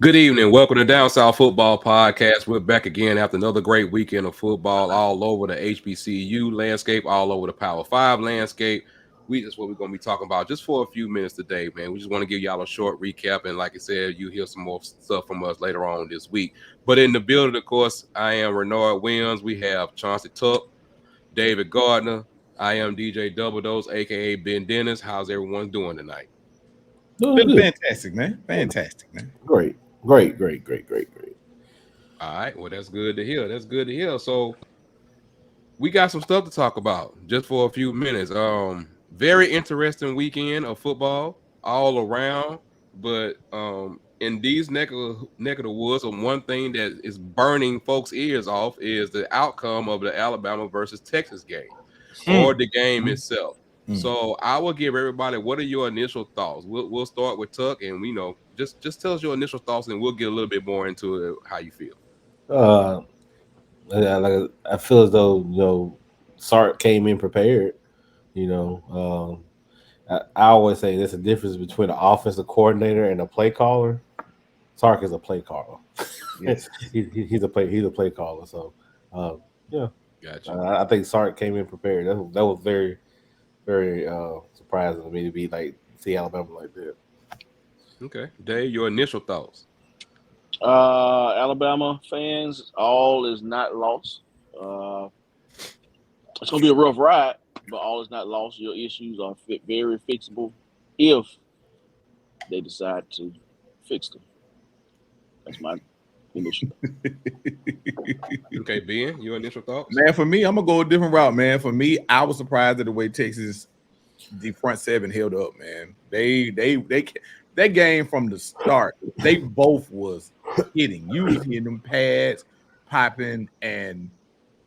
Good evening. Welcome to Down South Football Podcast. We're back again after another great weekend of football all over the HBCU landscape, all over the Power Five landscape. That's what we're going to be talking about just for a few minutes today, man. We just want to give y'all a short recap. And like I said, you hear some more stuff from us later on this week. But in the building, of course, I am Renard Williams. We have Chauncey Tuck, David Gardner. I am DJ Double Dose, a.k.a. Ben Dennis. How's everyone doing tonight? Doing Feeling good. fantastic, man. Fantastic, man. Great. Great. Great. Great. Great. Great. All right. Well, that's good to hear. That's good to hear. So, we got some stuff to talk about just for a few minutes. Very interesting weekend of football all around, but in these neck of the woods, and one thing that is burning folks' ears off is the outcome of the Alabama versus Texas game or the game Mm. itself. Mm. So I will give everybody what are your initial thoughts. We'll start with Tuck, and we know just tell us your initial thoughts, and we'll get a little bit more into it, how you feel. Uh, I feel as though Sark came in prepared. I always say there's a difference between an offensive coordinator and a play caller. Sark is a play caller. Yes. He's a play caller. So, uh, yeah, Gotcha. I think Sark came in prepared. That was very very surprising to me to be like see Alabama like that. Okay, Dave, your initial thoughts. Alabama fans, all is not lost. Uh, it's gonna be a rough ride, but all is not lost. Your issues are very fixable if they decide to fix them. That's my initial. Okay, Ben, your initial thoughts? Man, for me, I'm gonna go a different route, man. For me, I was surprised at the way Texas, the front seven held up, man. They that game from the start, they both was hitting. You was hitting them pads, popping, and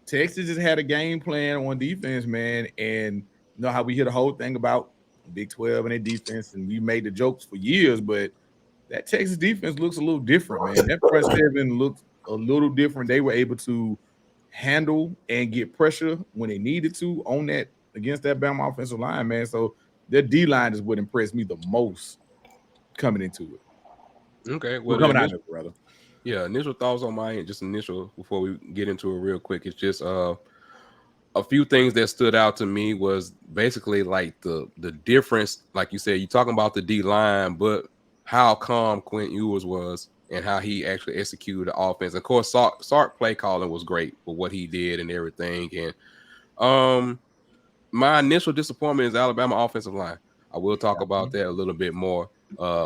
Texas just had a game plan on defense, man. And you know how we hear the whole thing about Big 12 and their defense, and we made the jokes for years, but that Texas defense looks a little different, man. That front seven looks a little different. They were able to handle and get pressure when they needed to on that against that Bama offensive line, man. So their D line is what impressed me the most coming into it. Okay, Well, well, coming out of it, brother. yeah, initial thoughts on my end, just initial before we get into it real quick. It's just a few things that stood out to me was basically like the difference, like you said, you talking about the D line, but how calm Quint Ewers was and how he actually executed the offense. Of course, Sark play calling was great for what he did and everything. And my initial disappointment is Alabama offensive line. I will talk about that a little bit more.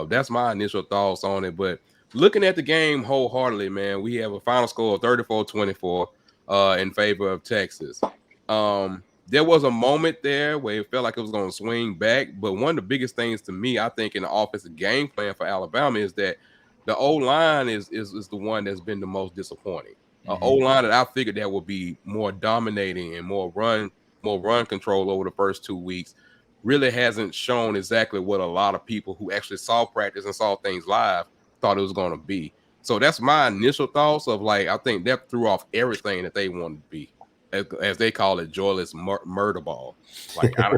That's my initial thoughts on it. But looking at the game wholeheartedly, man, we have a final score of 34-24 in favor of Texas. There was a moment there where it felt like it was going to swing back. But one of the biggest things to me, I think, in the offensive game plan for Alabama is that the O line is the one that's been the most disappointing. O line that I figured that would be more dominating and more run control over the first 2 weeks really hasn't shown exactly what a lot of people who actually saw practice and saw things live thought it was going to be. So that's my initial thoughts of like I think that threw off everything that they wanted to be, as they call it, joyless murder ball. Like I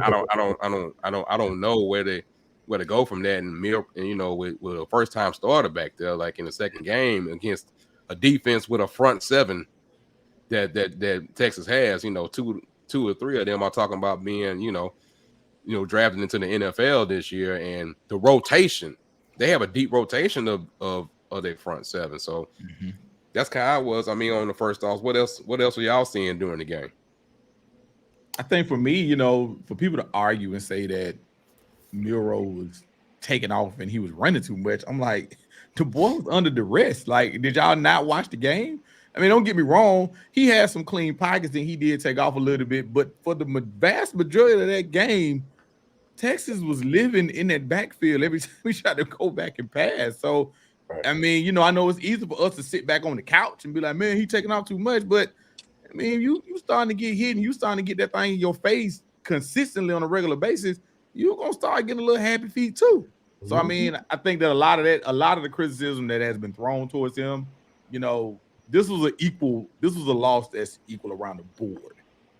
don't know where to go from that. And you know, with a first time starter back there, like in the second game against a defense with a front seven that Texas has, you know, two or three of them are talking about being, drafted into the NFL this year, and the rotation, they have a deep rotation of their front seven. So that's kind of how it was. I mean, on the first thoughts, what else are y'all seeing during the game? I think for me, for people to argue and say that Miro was taking off and he was running too much, I'm like, the boy was under duress. Like, did y'all not watch the game? I mean, don't get me wrong. He had some clean pockets and he did take off a little bit, but for the vast majority of that game, Texas was living in that backfield every time we tried to go back and pass. So, Right. I mean, I know it's easy for us to sit back on the couch and be like, man, he taking off too much. But I mean, you starting to get hit and you starting to get that thing in your face consistently on a regular basis, you're gonna start getting a little happy feet too. So I mean, I think that a lot of the criticism that has been thrown towards him, this was a loss that's equal around the board.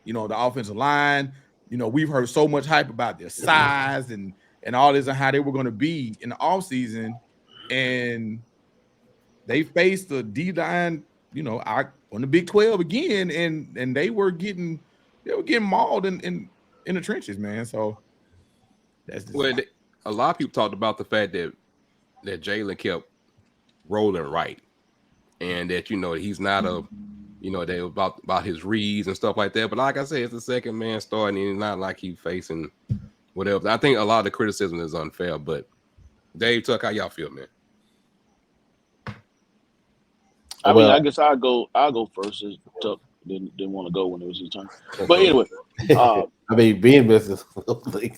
The offensive line, we've heard so much hype about their size and all this and how they were going to be in the offseason. And they faced the D-line, on the Big 12 again, and they were getting mauled in the trenches, man. So that's just Well, a lot of people talked about the fact that Jalen kept rolling right, and that he's not they about his reads and stuff like that. But like I said, it's the second man starting, and it's not like he's facing whatever. I think a lot of the criticism is unfair. But Dave, Tuck, how y'all feel, man? I mean, I guess I'll go first. As Tuck didn't want to go when it was his turn. But anyway, I mean, being missed is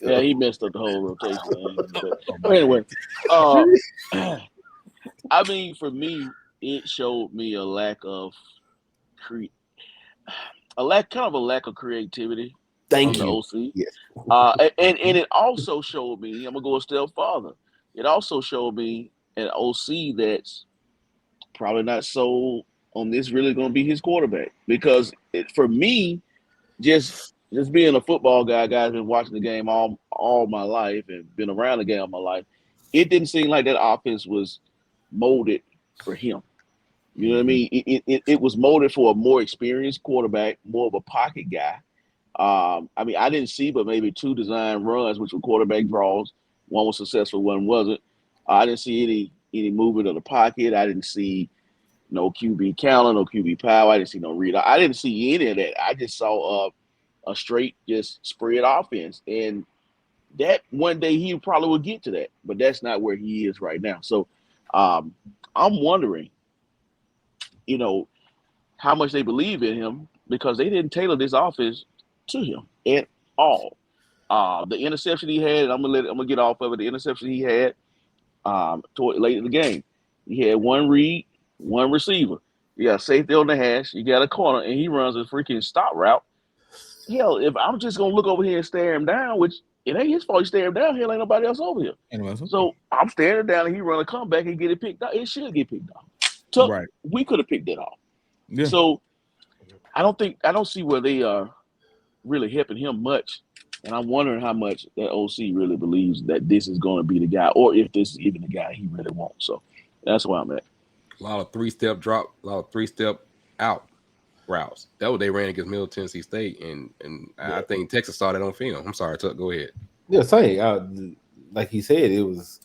yeah, he messed up the whole rotation. But anyway, I mean, for me, it showed me a lack of kind of a lack of creativity. Thank from you. the OC. Yes. And it also showed me, I'm gonna go a step farther. It also showed me an OC that's probably not sold on this really gonna be his quarterback. Because for me, just being a football guys been watching the game all my life and been around the game all my life, it didn't seem like that offense was molded for him. You know what I mean? It was molded for a more experienced quarterback, more of a pocket guy. I mean, I didn't see but maybe 2 design runs, which were quarterback draws. One was successful, one wasn't. I didn't see any movement of the pocket. I didn't see no QB counter, no QB power. I didn't see no read. I didn't see any of that. I just saw a straight just spread offense. And that one day he probably would get to that, but that's not where he is right now. So I'm wondering, how much they believe in him, because they didn't tailor this offense to him at all. The interception he had, and I'm gonna get off of it. The interception he had toward late in the game, he had one read, one receiver. You got safety on the hash, you got a corner, and he runs a freaking stop route. Hell, if I'm just gonna look over here and stare him down, which it ain't his fault, he stare him down. Hell, ain't nobody else over here. So I'm staring down, and he run a comeback and get it picked up. It should get picked off. right. We could have picked it off. Yeah. So I don't see where they are really helping him much. And I'm wondering how much that OC really believes that this is going to be the guy, or if this is even the guy he really wants. So that's where I'm at. A lot of 3-step drop, a lot of 3-step out routes. That what they ran against Middle Tennessee State, and I think Texas saw that on film. I'm sorry, Tuck, go ahead. Yeah, same. Like he said, it was,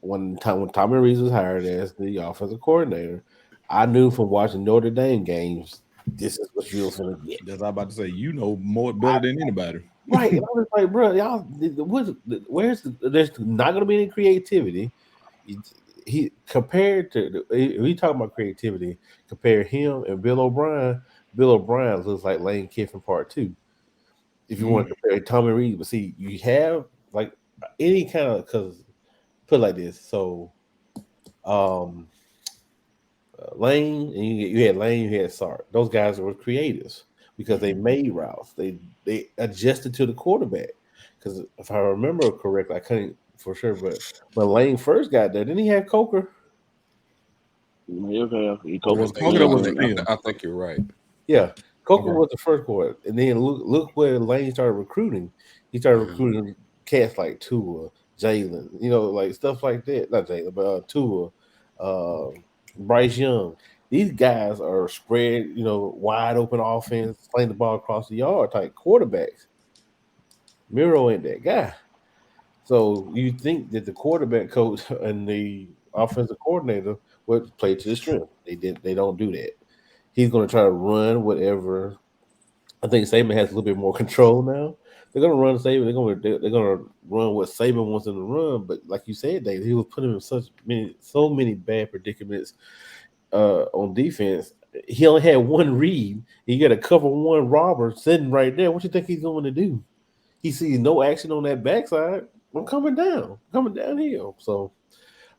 when Tommy Rees was hired as the offensive coordinator, I knew from watching Notre Dame games, this is what you were going to get. That's what I'm about to say. More better than anybody. Right. And I was like, bro, y'all, there's not going to be any creativity. He compared to, we talking about creativity, compare him and Bill O'Brien. Bill O'Brien looks like Lane Kiffin Part 2. If you want to compare Tommy Reed, but see, you have like any kind of, because put it like this. So, Lane, and you had Lane, you had Sark. Those guys were creatives because they made routes. They adjusted to the quarterback. Because if I remember correctly, I couldn't for sure, but when Lane first got there, didn't he have Coker? I think you're right. Yeah, Coker was the first quarter, and then look where Lane started recruiting. He started recruiting cats like Tua, Jalen, like stuff like that. Not Jalen, but Tua, Bryce Young. These guys are spread, wide open offense, playing the ball across the yard type quarterbacks. Miro ain't that guy. So you think that the quarterback coach and the offensive coordinator would play to the strength. They don't do that. He's going to try to run whatever. I think Saban has a little bit more control now. They're going to run Saban. They're going to run what Saban wants them to run. But like you said, Dave, he was putting him in so many bad predicaments on defense. He only had one read. He got a cover one robber sitting right there. What you think he's going to do? He sees no action on that backside. I'm coming downhill. So,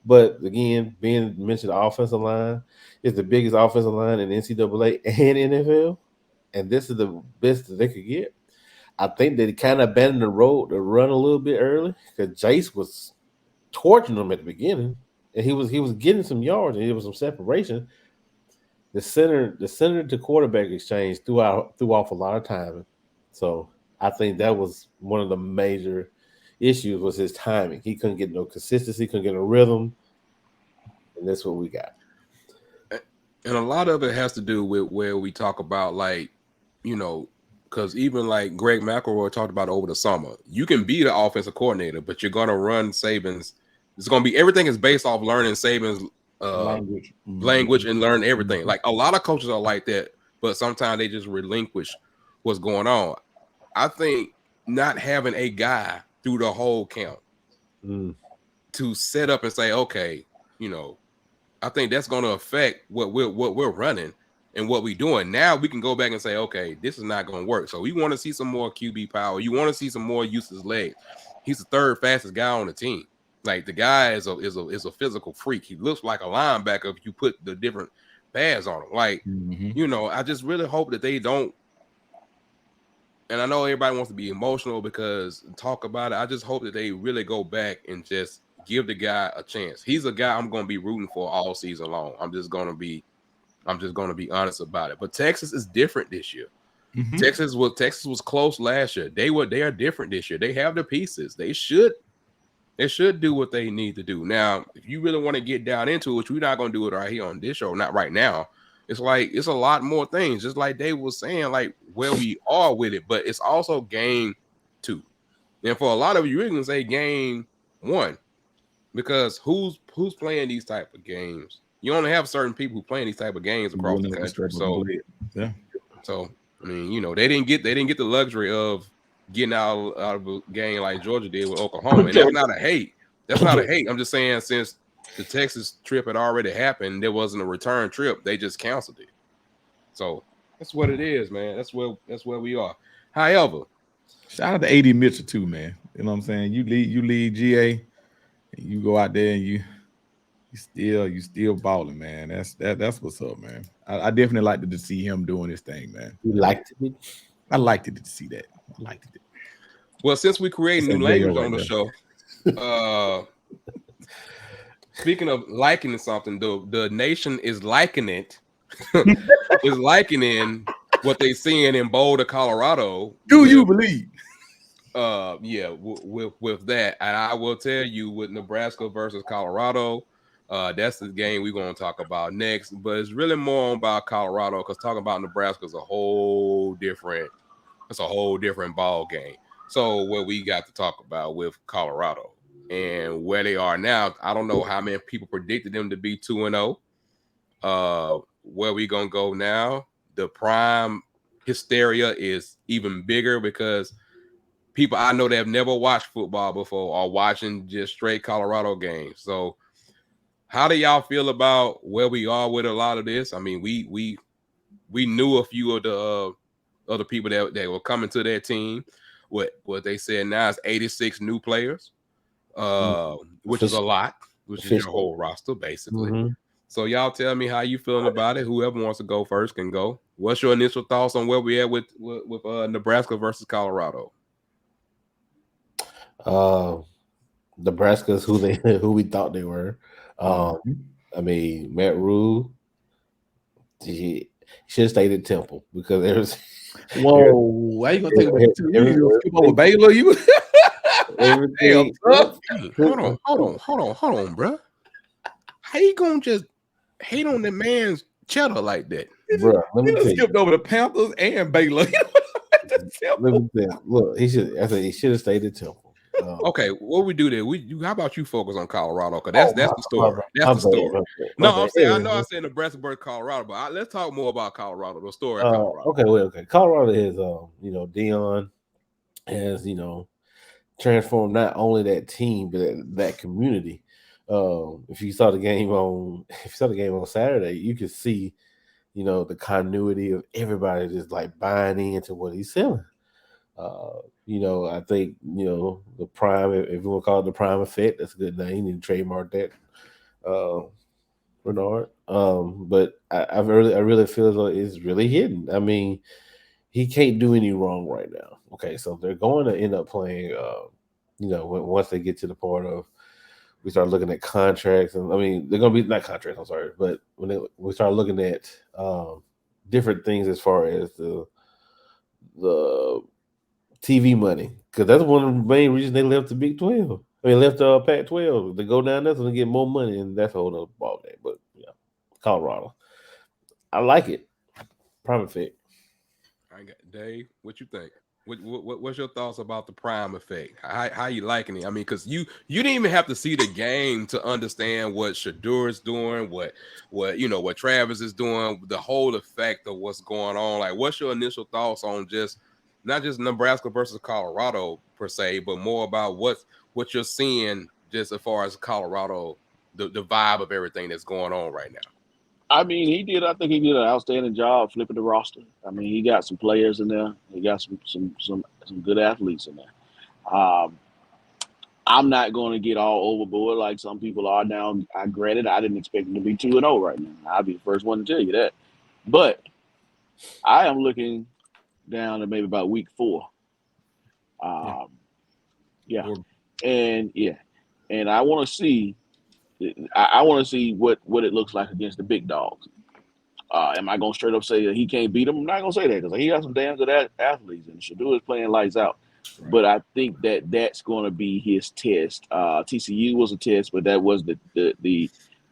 but again, being mentioned, the offensive line is the biggest offensive line in NCAA and NFL, and this is the best that they could get. I think they kind of abandoned the road to run a little bit early because Jace was torching them at the beginning, and he was getting some yards and there was some separation. The center to quarterback exchange threw off a lot of time, so I think that was one of the major issues was his timing. He couldn't get no consistency, couldn't get a rhythm. and that's what we got. And a lot of it has to do with where we talk about, like, you know, because even like Greg McElroy talked about over the summer, you can be the offensive coordinator, but you're going to run Saban's. It's going to be everything is based off learning Saban's language and learn everything. Like a lot of coaches are like that, but sometimes they just relinquish what's going on. I think not having a guy through the whole camp to set up and say, okay, you know, I think that's going to affect what we're running and what we're doing. Now we can go back and say, okay, this is not going to work. So we want to see some more QB power. You want to see some more use of his legs. He's the third fastest guy on the team. Like the guy is a physical freak. He looks like a linebacker if you put the different pads on him. Like, you know, I just really hope that they don't. And I know everybody wants to be emotional because talk about it. I just hope that they really go back and just give the guy a chance. He's a guy I'm going to be rooting for all season long. I'm just going to be honest about it. But Texas is different this year. Texas was close last year. They are different this year. They have the pieces. They should do what they need to do. Now, if you really want to get down into it, which we're not going to do it right here on this show, not right now. It's like it's a lot more things, just like Dave was saying, like where we are with it, but it's also game 2. And for a lot of you, you're gonna say game 1. Because who's playing these type of games? You only have certain people who playing these type of games across the country. So yeah. So I mean, you know, they didn't get the luxury of getting out of a game like Georgia did with Oklahoma. And that's not a hate. That's not a hate. I'm just saying since the Texas trip had already happened, there wasn't a return trip. They just canceled it. So that's what it is, man. That's where we are. However, shout out to AD Mitchell too, man. You know what I'm saying? You lead GA. You go out there and you still balling, man. That's what's up, man. I definitely liked to see him doing his thing, man. You liked it? I liked it to see that. I liked it. Well, since we create new language on the show, speaking of liking something, the nation is liking it. Is likening what they seeing in Boulder, Colorado. Do you believe? Yeah, with that, and I will tell you with Nebraska versus Colorado, that's the game we're going to talk about next. But it's really more about Colorado because talking about Nebraska is a whole different ball game. So what we got to talk about with Colorado and where they are now, I don't know how many people predicted them to be 2-0. Where we gonna go now? The prime hysteria is even bigger because people I know that have never watched football before are watching just straight Colorado games. So how do y'all feel about where we are with a lot of this? I mean, we knew a few of the other people that were coming to their team. What they said now is 86 new players, which is a lot, which is your whole roster basically. So y'all tell me how you feeling about it. Whoever wants to go first can go. What's your initial thoughts on where we at with Nebraska versus Colorado? Nebraska's who we thought they were. I mean, Matt Rule, he should have stayed at Temple because there's. Whoa, why you gonna take you skip over Baylor? You everything. Hold on, bro. How you gonna just hate on the man's cheddar like that, bro? Let me tell you. Skipped over the Panthers and Baylor. Let me tell you. Look, he should have stayed at Temple. Okay, what we do there? How about you focus on Colorado? Because that's the story. That's the story. I'm saying I said Nebraska versus Colorado, but let's talk more about Colorado. The story of Colorado. Okay. Colorado is Deion has transformed not only that team but that community. If you saw the game on Saturday, you could see the continuity of everybody just like buying into what he's selling. I think the prime, if you want to call it the prime effect, that's a good name. You need to trademark that, Bernard. But I really feel as though it's really hidden. I mean, he can't do any wrong right now. Okay, so they're going to end up playing. Once they get to the part of we start looking at contracts, and I mean they're going to be not contracts. I'm sorry, but when we start looking at different things as far as the TV money, because that's one of the main reasons they left the Big 12. I mean, left Pac-12 to go down there to get more money, and that's a whole other ball game. But yeah, Colorado, I like it. Prime effect. I got Dave. What you think? What's your thoughts about the prime effect? How you liking it? I mean, because you didn't even have to see the game to understand what Shador is doing, what Travis is doing, the whole effect of what's going on. Like, what's your initial thoughts on just not just Nebraska versus Colorado per se, but more about what you're seeing just as far as Colorado, the vibe of everything that's going on right now. I mean, I think he did an outstanding job flipping the roster. I mean, he got some players in there. He got some good athletes in there. I'm not going to get all overboard like some people are now. Granted, I didn't expect him to be 2-0 right now. I'll be the first one to tell you that. But I am looking down to maybe about week 4. Yeah. And I want to see. I want to see what it looks like against the big dogs. Am I going to straight up say that he can't beat him? I'm not going to say that because he got some damn good athletes, and Shador is playing lights out. Right. But I think that's going to be his test. TCU was a test, but that was the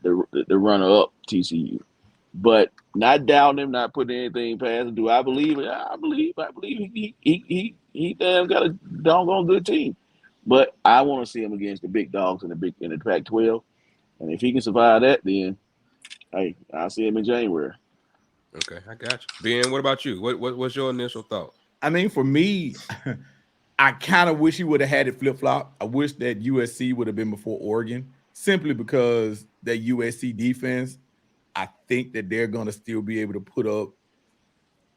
runner-up TCU. But not doubting him, not putting anything past him. Do I believe it? I believe he damn got a doggone good team. But I want to see him against the big dogs in the Pac-12, and if he can survive that, then hey, I'll see him in January. Okay, I got you. Ben, what about you? What's your initial thought? I mean, for me, I kind of wish he would have had it flip-flop. I wish that USC would have been before Oregon, simply because that USC defense, I think that they're going to still be able to put up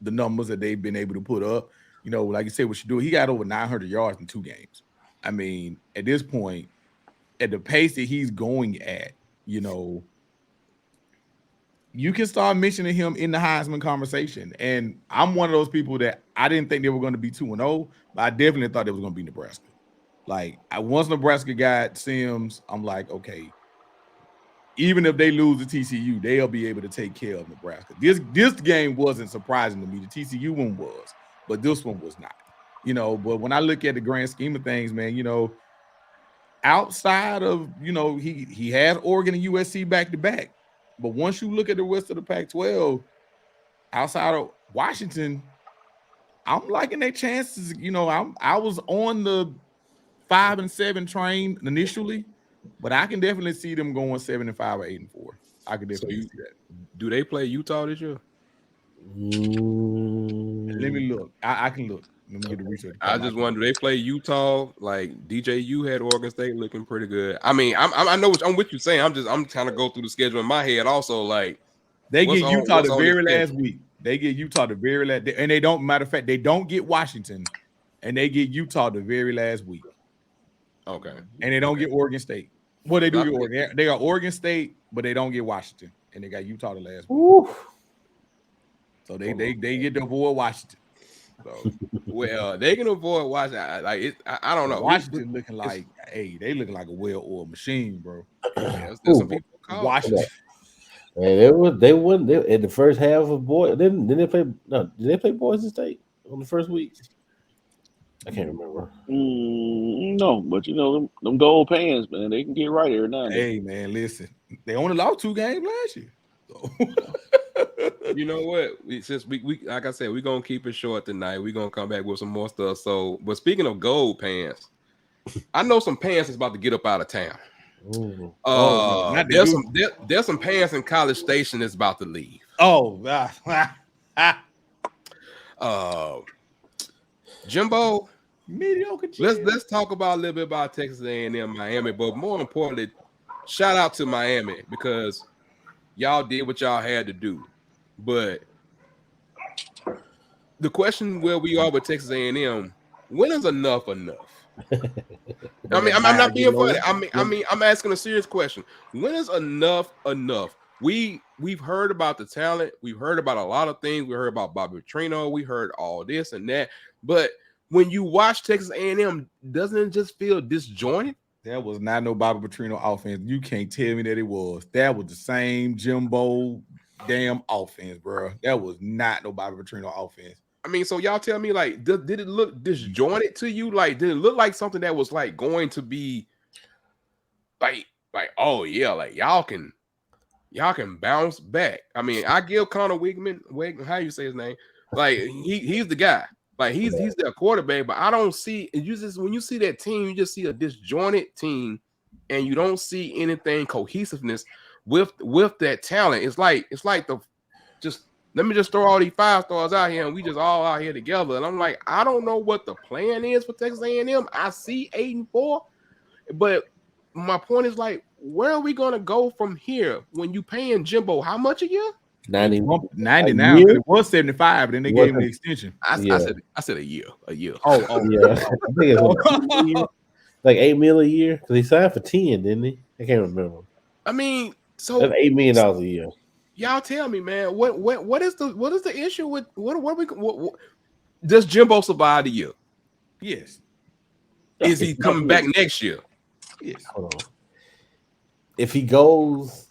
the numbers that they've been able to put up. You know, like you said, what you do, he got over 900 yards in 2 games. I mean, at this point, at the pace that he's going at, you know, you can start mentioning him in the Heisman conversation. And I'm one of those people that I didn't think they were going to be 2-0, but I definitely thought they was going to be Nebraska. Like, once Nebraska got Sims, I'm like, okay, even if they lose to TCU, they'll be able to take care of Nebraska. This game wasn't surprising to me. The TCU one was, but this one was not. You know, but when I look at the grand scheme of things, man, you know, outside of, you know, he had Oregon and USC back to back. But once you look at the rest of the Pac-12, outside of Washington, I'm liking their chances. You know, I was on the 5-7 train initially, but I can definitely see them going 7-5 or 8-4. I can definitely see that. Do they play Utah this year? Let me look. I can look. Let me get the research. I just wonder, do they play Utah? Like DJU had Oregon State looking pretty good. I mean, I know what I'm with you saying. I'm trying to go through the schedule in my head also. Like, they get Utah the very last week. They get Utah the very last, and they don't. Matter of fact, they don't get Washington, and they get Utah the very last week. Okay, and they don't get Oregon State. Well, they do get Oregon. They got Oregon State, but they don't get Washington, and they got Utah the last week. So they get to avoid Washington. So, well, they can avoid Washington. Like it, I don't know. Washington looking like, hey, they looking like a well-oiled machine, bro. Yeah, there's some people Washington. And they won in the first half of boy. Did they play Boise State on the first week? I can't remember. No, but you know them gold pants, man. They can get right here now. Hey, man, listen, they only lost 2 games last year. So. You know what? Since we like I said, we're gonna keep it short tonight. We're gonna come back with some more stuff. So, but speaking of gold pants, I know some pants is about to get up out of town. There's some pants in College Station that's about to leave. Jimbo, mediocre. Let's talk about a little bit about Texas A&M, Miami, but more importantly, shout out to Miami because y'all did what y'all had to do. But the question where we are with Texas A&M, when is enough? I mean, I'm not being funny. I mean, I'm asking a serious question. When is enough? We've heard about the talent. We've heard about a lot of things. We heard about Bobby Petrino. We heard all this and that. But when you watch Texas A&M, doesn't it just feel disjointed? That was not no Bobby Petrino offense. You can't tell me that it was. That was the same Jimbo damn offense, bro. That was not no Bobby Petrino offense. I mean, so y'all tell me, like, did it look disjointed to you? Like, did it look like something that was like going to be like oh yeah, like y'all can bounce back. I mean, I give Connor Wigman, how you say his name? Like he's the guy. Like he's their quarterback, but I don't see when you see that team, you just see a disjointed team, and you don't see anything cohesiveness with that talent. It's like let me just throw all these 5 stars out here, and we just all out here together. And I'm like, I don't know what the plan is for Texas A&M. I see 8-4, but my point is like, where are we gonna go from here when you paying Jimbo how much a year? 90 now because it was 75, and then they gave him the extension. I said a year. Oh yeah. I think it's like $8 million a year because he signed for 10, didn't he? I can't remember. I mean, so that's $8 million a year. Y'all tell me, man, what is the issue with what does Jimbo survive the year? Yes. Is he coming back next year? Yes. Hold on. If he goes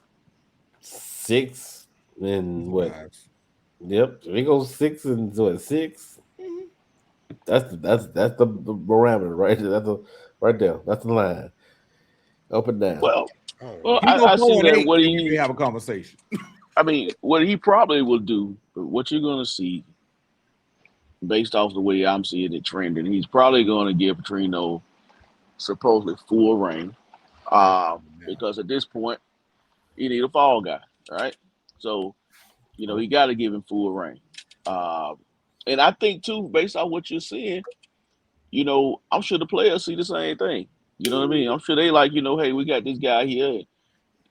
6 and what? Yep. If he goes 6 and 6, that's the parameter right there. Right there. That's the line. Up and down. Well, I see that what he have a conversation. I mean, what he probably will do, what you're going to see, based off the way I'm seeing it trending, he's probably going to give Petrino supposedly full reign, because at this point, you need a fall guy, right? So, he got to give him full reign. And I think too, based on what you're seeing, I'm sure the players see the same thing. You know what I mean? I'm sure they like, hey, we got this guy here.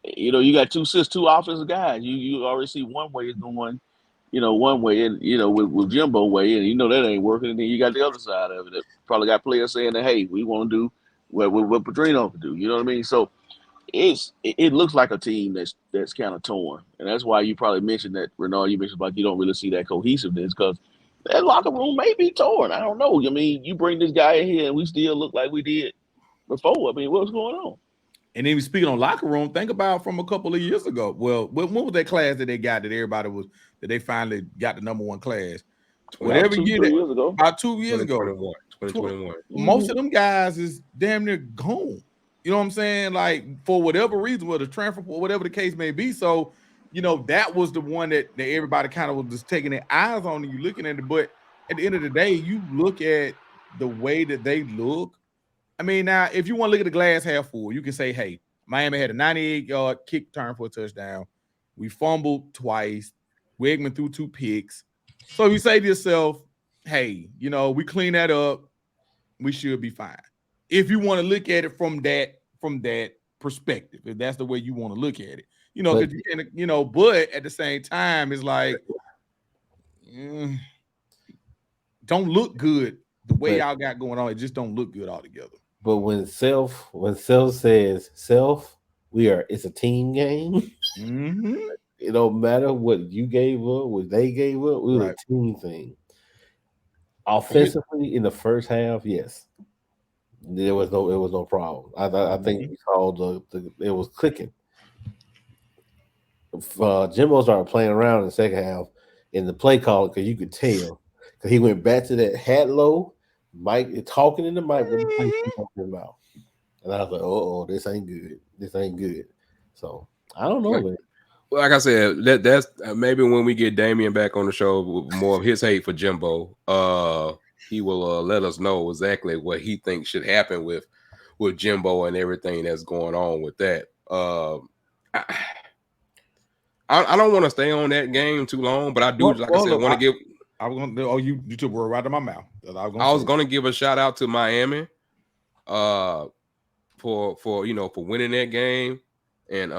You got two offensive guys. You already see one way is going, one way, and with Jimbo way, and that ain't working. And then you got the other side of it that probably got players saying that, hey, we want to do what Petrino can do. You know what I mean? So it looks like a team that's kind of torn, and that's why you probably mentioned that, Renard. You mentioned about you don't really see that cohesiveness because that locker room may be torn. I don't know. I mean, you bring this guy in here, and we still look like we did before. I mean, what's going on? And even speaking on locker room, think about from a couple of years ago. Well, when was that class that they got that they finally got the number one class? Whatever year, 2 years ago. About 2 years ago. 2021. Most of them guys is damn near gone. You know what I'm saying? Like, for whatever reason, whether transfer, or whatever the case may be. So, that was the one that everybody kind of was just taking their eyes on and you looking at it. But at the end of the day, you look at the way that they look. I mean, now, if you want to look at the glass half full, you can say, hey, Miami had a 98-yard kick return for a touchdown. We fumbled twice. Wigman threw 2 picks. So you say to yourself, hey, we clean that up. We should be fine. If you want to look at it from that perspective, if that's the way you want to look at it, because you can, but at the same time, it's like, don't look good the way y'all got going on. It just don't look good altogether. But when Self says it's a team game. Mm-hmm. It don't matter what you gave up, what they gave up. It was a team thing. Offensively, in the first half, yes, there was no problem. I think we saw it was clicking. Jimbo started playing around in the second half in the play call because you could tell because he went back to that hat low. Mike talking in the mic with the play talking about, and I was like, "Oh, this ain't good. This ain't good." So I don't know, man. Like I said, that's maybe when we get Damian back on the show with more of his hate for Jimbo, he will let us know exactly what he thinks should happen with Jimbo and everything that's going on with that. I don't want to stay on that game too long, but I do, want to give. I was going to. Oh, you took word right out of my mouth. I was going to give a shout out to Miami, for winning that game and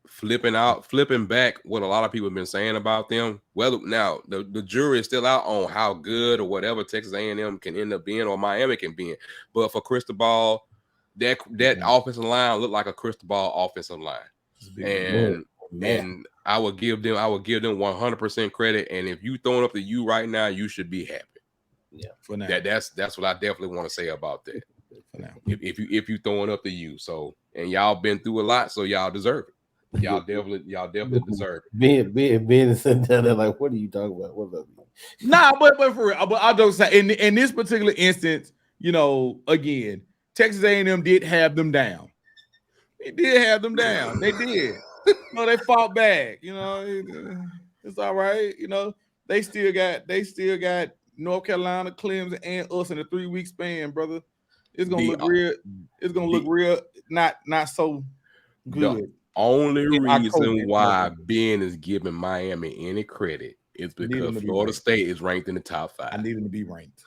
flipping back what a lot of people have been saying about them. Well, now the jury is still out on how good or whatever Texas A&M can end up being or Miami can be in. But for Cristobal, that offensive line looked like a Cristobal offensive line, and I would give them 100% credit. And if you throwing up the U right now, you should be happy. Yeah, for now. That's what I definitely want to say about that. For now, if you throwing up the U, so and y'all been through a lot, so y'all deserve it. Y'all definitely deserve it. Being sitting down there like, what are you talking about? What about me? Nah, but for real, but I'll just say in this particular instance, again, Texas A&M did have them down. He did have them down. They did. No, they fought back. It's all right. They still got North Carolina, Clemson, and us in a 3-week span, brother. It's gonna look real. It's gonna look real. Not so good. The only reason why Ben is giving Miami any credit is because Florida State is ranked in the top 5. I need him to be ranked.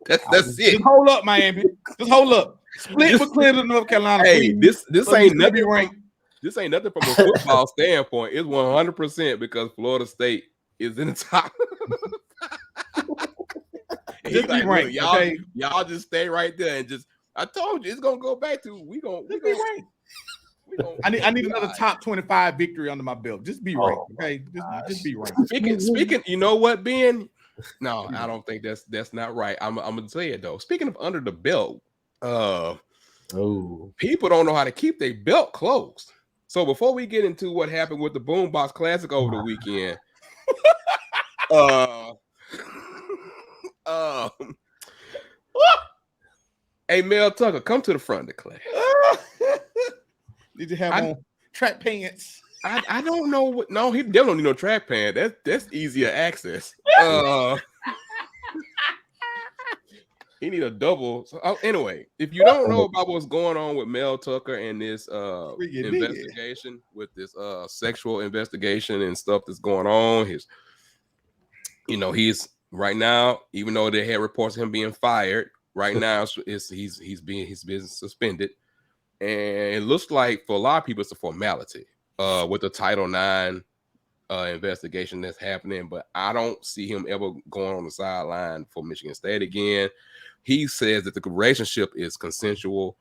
That's it. Just hold up, Miami. Just hold up. Split for Clemson, North Carolina. Hey, this ain't nothing ranked. This ain't nothing from a football standpoint. It's 100% because Florida State is in the top. Just be ranked, y'all just stay right there and just. I told you it's gonna go back to we gonna be ranked. I need another top 25 victory under my belt. Just be ranked, okay? Just be ranked. Speaking, you know what, Ben? No, I don't think that's not right. I'm gonna say it though. Speaking of under the belt, people don't know how to keep their belt closed. So before we get into what happened with the Boombox Classic over the weekend, hey, Mel Tucker, come to the front of the class. Did you have on track pants? I don't know what. No, he definitely don't need no track pants. That's easier access. He need a double. So, anyway, if you don't know about what's going on with Mel Tucker and this investigation, with this sexual investigation and stuff that's going on, he's right now, even though they had reports of him being fired, right now he's been suspended, and it looks like for a lot of people it's a formality with the Title IX investigation that's happening. But I don't see him ever going on the sideline for Michigan State again. He says that the relationship is consensual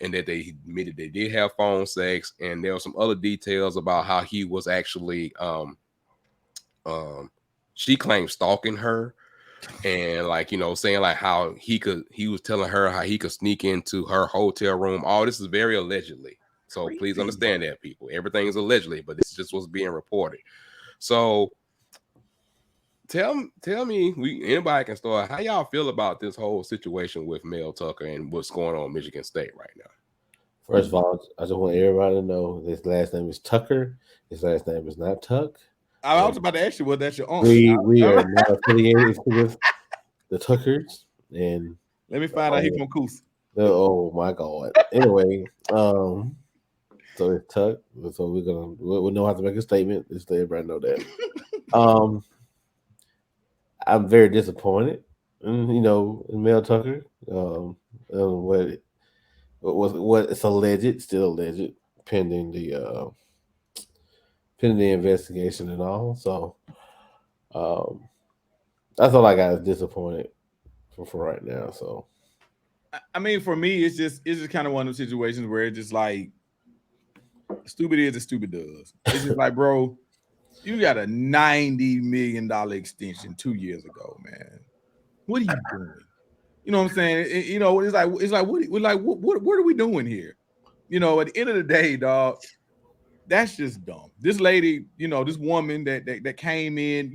and that they admitted they did have phone sex, and there were some other details about how he was actually she claimed stalking her, and saying like how he was telling her how he could sneak into her hotel room. All this is very allegedly, so please understand that, people. Everything is allegedly, but this is just what's being reported. So tell me, anybody can start. How y'all feel about this whole situation with Mel Tucker and what's going on in Michigan State right now? First of all, I just want everybody to know his last name is Tucker. His last name is not Tuck. I was about to ask you, well, that's your own. We are not affiliated with the Tuckers. And let me find out he's from Coos. Oh my God. Anyway, so it's Tuck. So we'll know how to make a statement. Just let everybody know that. I'm very disappointed in Mel Tucker. What it's alleged, still alleged, pending the investigation and all. So that's all I got, is disappointed for right now. So I mean, for me, it's just kind of one of those situations where it's just like stupid is and stupid does. It's just like, bro, you got a $90 million extension 2 years ago, man. What are you doing? You know what I'm saying? It's like what are we doing here? At the end of the day, dog, that's just dumb. This lady, this woman that came in,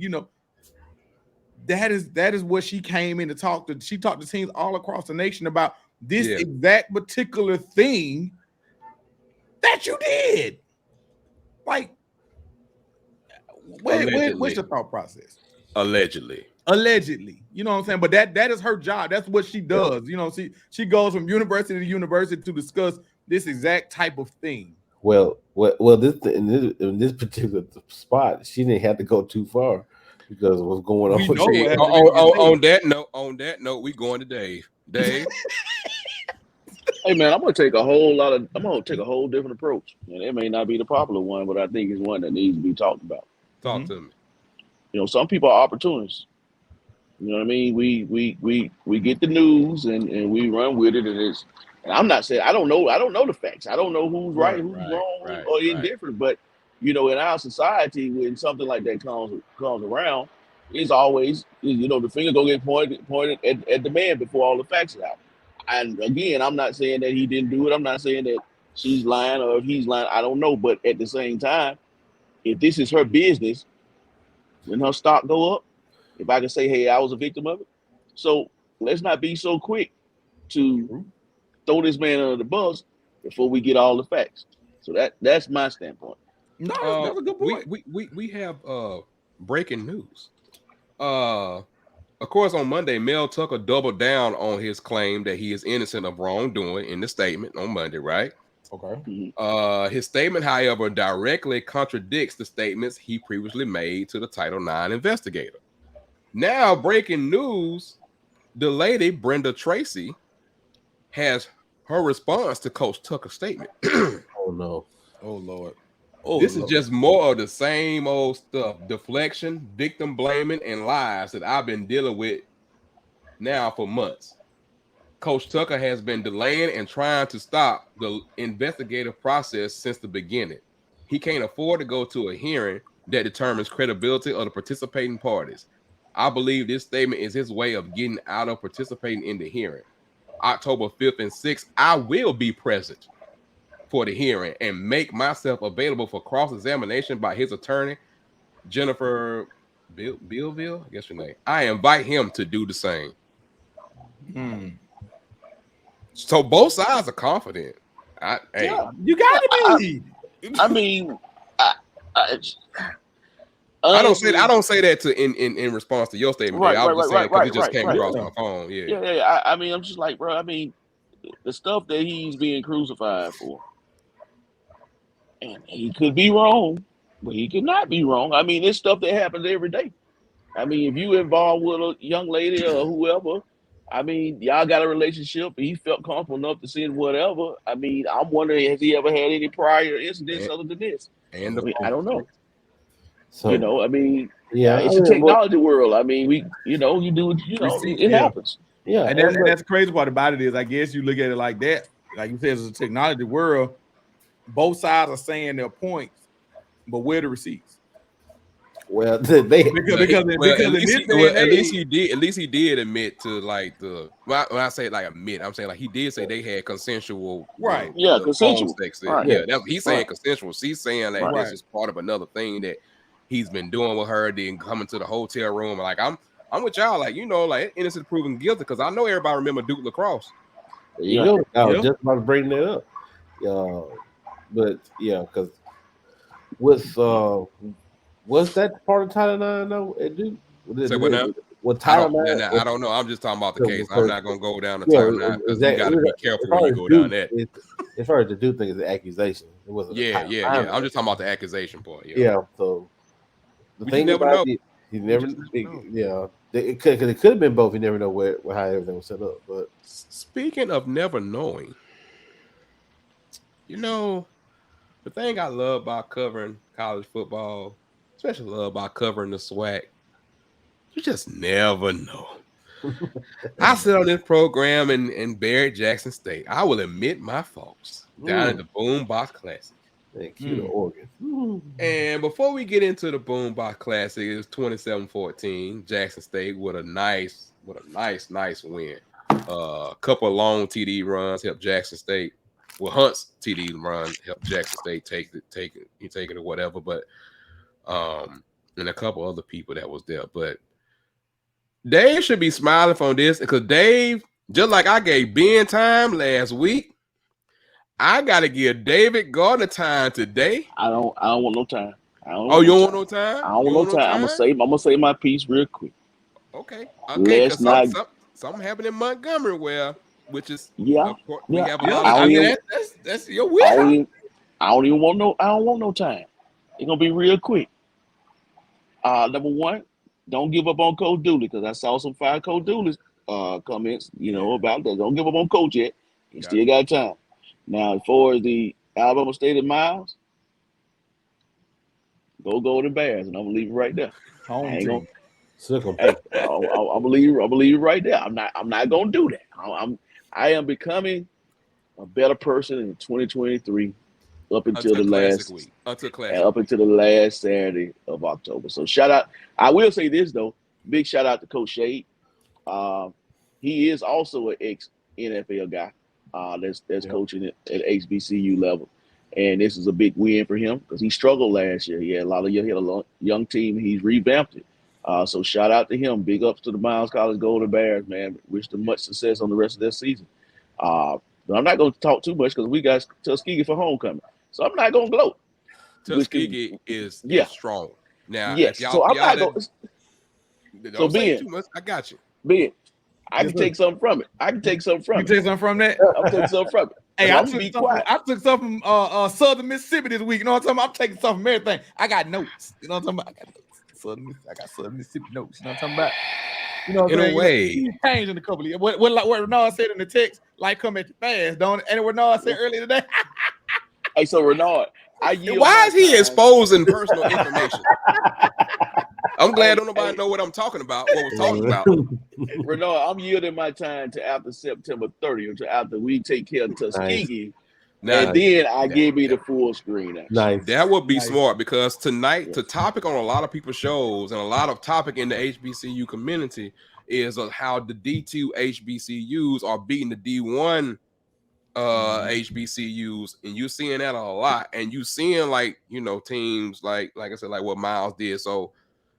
that is what she came in to talk to. She talked to teams all across the nation about this exact particular thing that you did. Like, what's your thought process? Allegedly. You know what I'm saying? But that is her job. That's what she does. She goes from university to university to discuss this exact type of thing. Well, in this particular spot, she didn't have to go too far because what's going on. On that note, we going to Dave. Dave. Hey man, I'm gonna take a whole different approach, and it may not be the popular one, but I think it's one that needs to be talked about. Talk to me. Some people are opportunists. You know what I mean? We get the news and we run with it, and I'm not saying I don't know the facts. I don't know who's right, who's wrong, or indifferent. But in our society, when something like that comes around, it's always the finger gonna get pointed at the man before all the facts are out. And again, I'm not saying that he didn't do it. I'm not saying that she's lying or if he's lying. I don't know. But at the same time, if this is her business, when her stock go up, if I can say, hey, I was a victim of it. So let's not be so quick to throw this man under the bus before we get all the facts. So that's my standpoint. No, that's a good we, point. we have breaking news. Of course, on Monday, Mel Tucker doubled down on his claim that he is innocent of wrongdoing in the statement on Monday, right? Okay. His statement, however, directly contradicts the statements he previously made to the Title IX investigator. Now, breaking news, the lady, Brenda Tracy, has her response to Coach Tucker's statement. Oh no. Oh Lord. This is just more of the same old stuff: deflection, victim blaming, and lies that I've been dealing with now for months. Coach Tucker has been delaying and trying to stop the investigative process since the beginning. He can't afford to go to a hearing that determines credibility of the participating parties. I believe this statement is his way of getting out of participating in the hearing. October 5th and 6th, I will be present for the hearing and make myself available for cross-examination by his attorney, Jennifer Billville, I guess your name. I invite him to do the same. So both sides are confident. Yeah. You got to be. I mean, I honestly, don't say that to in response to your statement. Right, I was right, just right, saying because right, it just right, came right. across my phone. Yeah. yeah. I mean, I'm just like, bro. I mean, the stuff that he's being crucified for, and he could be wrong, but he could not be wrong. I mean, it's stuff that happens every day. I mean, if you involved with a young lady or whoever, I mean, y'all got a relationship. He felt comfortable enough to send whatever. I mean, I'm wondering, has he ever had any prior incidents other than this? And I mean, I don't know. So You know, I mean, yeah, it's a technology world. I mean, you do, it Yeah. happens. yeah, And that's the crazy part about it is, I guess you look at it like that. Like you said, it's a technology world. Both sides are saying their points, but where are the receipts? well, they Because in this day and age, at least he did admit to like the when I say like admit, I'm saying like he did say they had consensual right? Yeah, phone consensual. sex. Right. Yeah, that's he's saying Right. consensual. She's saying that Right. this is part of another thing that he's been doing with her, then coming to the hotel room. Like I'm with y'all, like like innocent proven guilty, because I know everybody remember Duke Lacrosse. There you Yeah. go. I was Yeah. just about to bring that up. But yeah, because with was that part of Title IX though? It do. Say what now? With I Title don't, IX, I don't know. I'm just talking about the case. I'm not gonna go down the yeah, Title IX because you got to be careful when you go down that. As far as the Duke thing is the accusation. It wasn't. Yeah. I'm just talking about the accusation part. Yeah. So the We thing never about know. it, he never. Yeah. It could have been both. You never know how everything was set up. But speaking of never knowing, the thing I love about covering college football, especially love about covering the SWAC, you just never know. I sit on this program in Barrett Jackson State. I will admit my faults down at the Boombox Classic. thank you to Oregon. And before we get into the Boombox Classic, it was 27-14. Jackson State with a nice win. A couple of long TD runs helped Jackson State. Well, Hunt's TD run helped Jackson State take it or whatever. But and a couple other people that was there. But Dave should be smiling from this, because Dave, just like I gave Ben time last week, I gotta give David Gardner time today. I don't want no time. You don't want no time? I don't want no time. I'm gonna say my piece real quick. Okay. Let's not. Something happened in Montgomery, which is we Yeah. have a lot I of. mean, that's your wheelhouse. I don't want no time. It's gonna be real quick. Number one, don't give up on Coach Dooley, because I saw some fire Coach Dooley's comments, about that. Don't give up on Coach yet. He still got time. Now, as far as the Alabama State of Miles, go Golden Bears, and I'm gonna leave it right there. Home team. Hey, I believe it right there. I'm not gonna do that. I am becoming a better person in 2023 up until the last Saturday of October. So shout out. I will say this though, big shout out to Coach Shade. He is also an ex NFL guy that's coaching at HBCU level, and this is a big win for him because he struggled last year. He had a young team. He's revamped it. So shout out to him. Big ups to the Miles College Golden Bears, man. Wish them much success on the rest of their season. But I'm not going to talk too much because we got Tuskegee for homecoming. So I'm not going to gloat. Tuskegee is strong. Now, if yes. y'all, So I'm not that, going. don't say too much. I got you. Ben, I can take something from it. You take something from that? I'm taking something from it. Hey, I'm gonna be quiet. I took something from Southern Mississippi this week. You know what I'm talking about? I'm taking something from everything. I got notes. You know what I'm talking about? I got Southern Mississippi notes. You know what I'm talking about? You know what I'm saying? In a way. You know, changed in a couple of years. What Renard said in the text, like come at you fast, don't it? And Renard said earlier today. Hey, so Renard, why is he exposing personal information? I'm glad don't nobody know what I'm talking about. What we're talking about. Renard, I'm yielding my time to after September 30th, to after we take care of Tuskegee. Nice. And then I give me the full screen. Nice. That would be smart because tonight, the topic on a lot of people's shows and a lot of topic in the HBCU community is how the D2 HBCUs are beating the D1 HBCUs, and you're seeing that a lot, and you seeing teams like I said, like what Miles did. So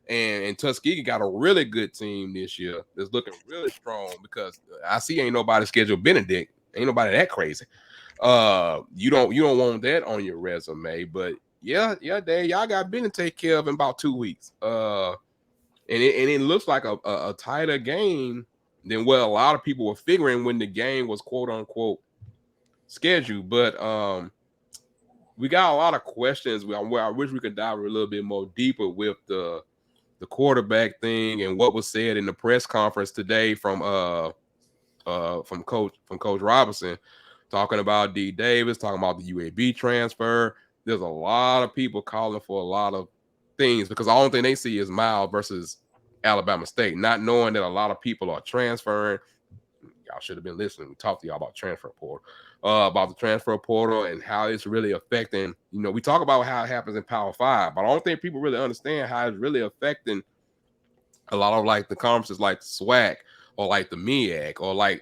and Tuskegee got a really good team this year that's looking really strong because I see ain't nobody scheduled Benedict, ain't nobody that crazy. You don't want that on your resume, but yeah, Dad, y'all got Ben to take care of in about 2 weeks. And it looks like a tighter game than what a lot of people were figuring when the game was quote unquote scheduled. But we got a lot of questions where I wish we could dive a little bit more deeper with the quarterback thing and what was said in the press conference today from Coach Robinson, talking about D. Davis, talking about the UAB transfer. There's a lot of people calling for a lot of things because the only thing they see is Miles versus Alabama State, not knowing that a lot of people are transferring. Y'all should have been listening. We talked to y'all about about the transfer portal and how it's really affecting. We talk about how it happens in Power 5, but I don't think people really understand how it's really affecting a lot of like the conferences like the SWAC or like the MEAC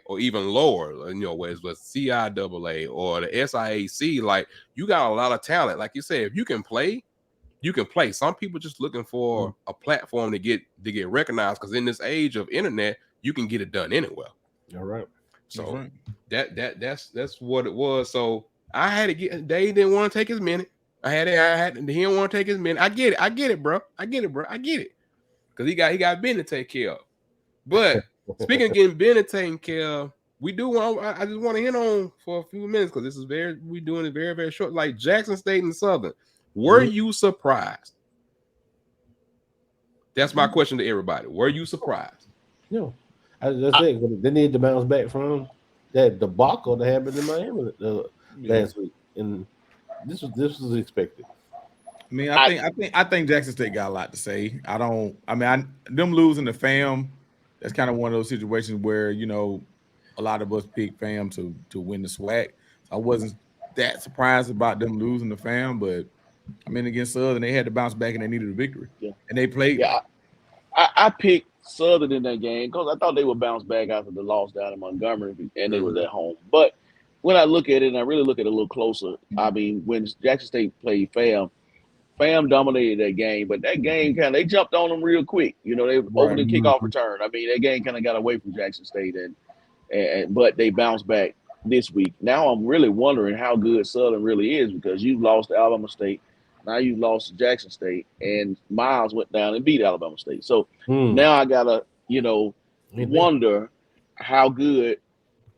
or even lower, where it's with CIAA or the SIAC. Like you got a lot of talent. Like you said, if you can play, you can play. Some people just looking for a platform to get recognized because in this age of internet, you can get it done anywhere. All right. So that's what it was. So I had to get. Dave didn't want to take his minute. He didn't want to take his minute. I get it, bro. I get it. Because he got Ben to take care of. But speaking of getting Ben to taken care of, we do want. I just want to hit on for a few minutes because we doing it very, very short. Like Jackson State and Southern, were you surprised? That's my question to everybody. Were you surprised? No. That's it. They need to bounce back from that debacle that happened in Miami last week, and this was expected. I mean, I think Jackson State got a lot to say. Them losing the FAM, that's kind of one of those situations where a lot of us picked FAM to win the SWAC. I wasn't that surprised about them losing the FAM, but against Southern, they had to bounce back and they needed a victory. Yeah, and they played. Yeah, I picked Southern in that game because I thought they would bounce back after the loss down in Montgomery, and they was at home. But when I look at it, and I really look at it a little closer, when Jackson State played FAM dominated that game, but that game they jumped on them real quick. They opening kickoff return. That game kind of got away from Jackson State, but they bounced back this week. Now I'm really wondering how good Southern really is because you've lost to Alabama State. Now you've lost to Jackson State, and Miles went down and beat Alabama State. So now I gotta, wonder how good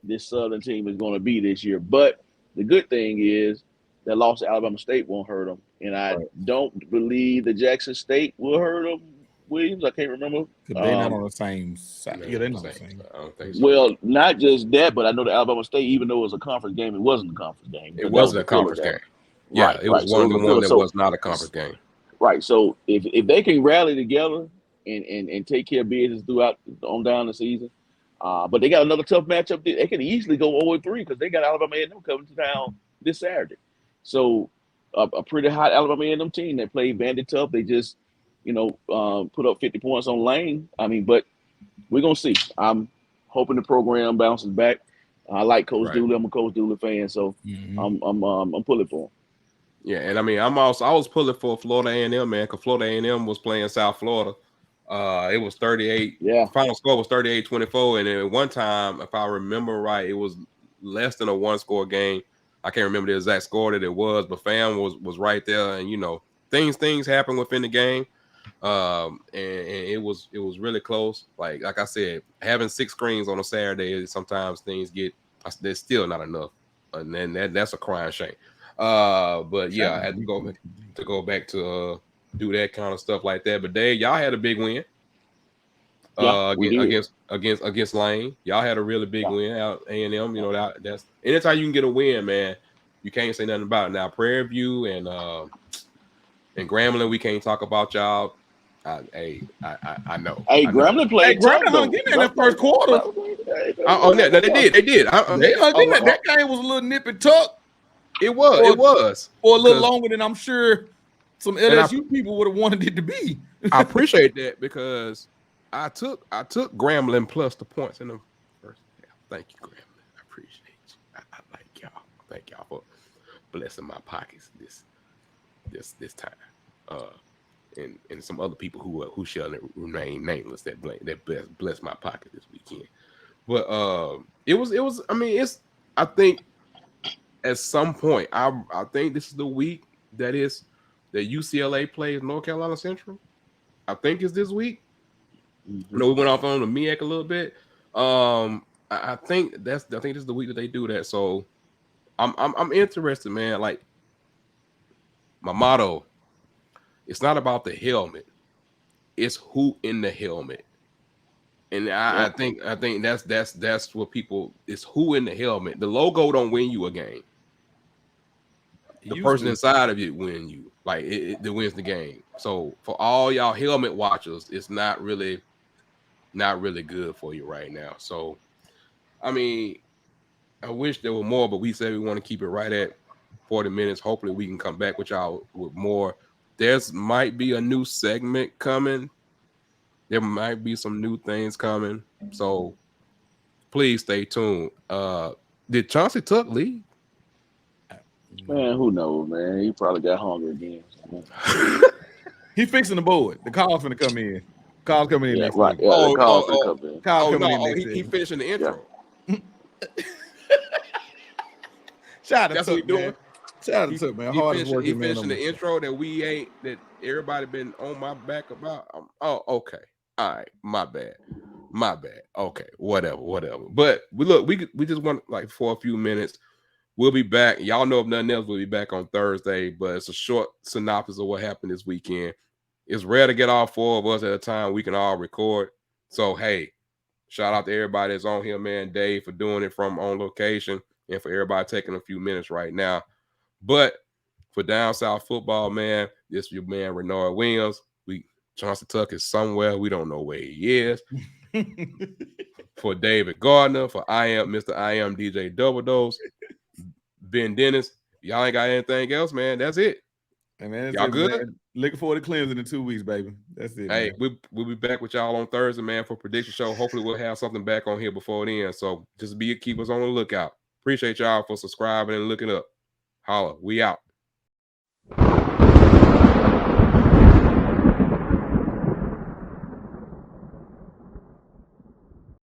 this Southern team is going to be this year. But the good thing is that loss to Alabama State won't hurt them, and I don't believe the Jackson State will hurt them. Williams, I can't remember. They're not on the same side. Yeah, they're not the same. I don't think so. Well, not just that, but I know the Alabama State, even though it was a conference game, it wasn't a conference game. It wasn't a conference game. Yeah, it was one of the ones that was not a conference game. Right. So if they can rally together and take care of business throughout on down the season, but they got another tough matchup. They can easily go 0-3 because they got Alabama A&M coming to town this Saturday. So a pretty hot Alabama A&M team that played bandit tough. They just put up 50 points on Lane. But we're gonna see. I'm hoping the program bounces back. I like Coach Dooley. I'm a Coach Dooley fan, so I'm pulling for him. Yeah, and I was pulling for Florida A&M, man, because Florida A&M was playing South Florida. It was 38. Yeah. Final score was 38-24, and then at one time, if I remember right, it was less than a 1-score game. I can't remember the exact score that it was, but fam was right there, and things happen within the game. And it was really close. Like I said, having 6 screens on a Saturday, sometimes things get. There's still not enough, and then that's a crying shame. But yeah, I had to go back to do that kind of stuff like that. But Dave, y'all had a big win. Against Lane, y'all had a really big win out A&M. That's anytime you can get a win, man. You can't say nothing about it. Now Prairie View and Grambling, we can't talk about y'all. I know. Hey, Grambling played tough, Grambling hung in that first quarter. No, they did. That game was a little nip and tuck. It was for a little longer than I'm sure some LSU people would have wanted it to be. I appreciate that because I took Grambling plus the points in the first half. Thank you, Grambling. I appreciate you. I like y'all. Thank y'all for blessing my pockets this time. And some other people who shall remain nameless that bless my pocket this weekend. But it was. I mean, I think at some point, I think this is the week that UCLA plays North Carolina Central. I think it's this week. Mm-hmm. We went off on the MEAC a little bit. I think this is the week that they do that. So I'm interested, man. Like my motto, it's not about the helmet, it's who in the helmet. And I think that's what people. It's who in the helmet. The logo don't win you a game. The person inside of it win you. Like it wins the game. So for all y'all helmet watchers, it's not really good for you right now. So I mean, I wish there were more, but we said we want to keep it right at 40 minutes. Hopefully we can come back with y'all with more. There's might be a new segment coming. There might be some new things coming. So please stay tuned. Did Chauncey Tuck leave? Man, who knows, man? He probably got hungry again. He fixing the board. The call's gonna come in. Call's coming in next week. Yeah, the call's gonna come in. Call's coming in next he finishing the intro. Yeah. Shout out That's to what he doing. Shout out to man. Hardest working man. He finishing the intro that everybody been on my back about. Okay. All right, my bad. Okay, whatever. But we just want like for a few minutes. We'll be back. Y'all know if nothing else, we'll be back on Thursday. But it's a short synopsis of what happened this weekend. It's rare to get all 4 of us at a time. We can all record. So hey, shout out to everybody that's on here, man. Dave for doing it from on location, and for everybody taking a few minutes right now. But for Down South football, man, this is your man Renard Williams. Chauncey Tuck is somewhere. We don't know where he is. For David Gardner, for Mr. I am DJ Double Dose, Ben Dennis. Y'all ain't got anything else, man. That's it. Hey, man, y'all good? Man. Looking forward to Clemson in 2 weeks, baby. That's it. Hey, man. we'll be back with y'all on Thursday, man, for prediction show. Hopefully, we'll have something back on here before then. So just keep us on the lookout. Appreciate y'all for subscribing and looking up. Holla, we out.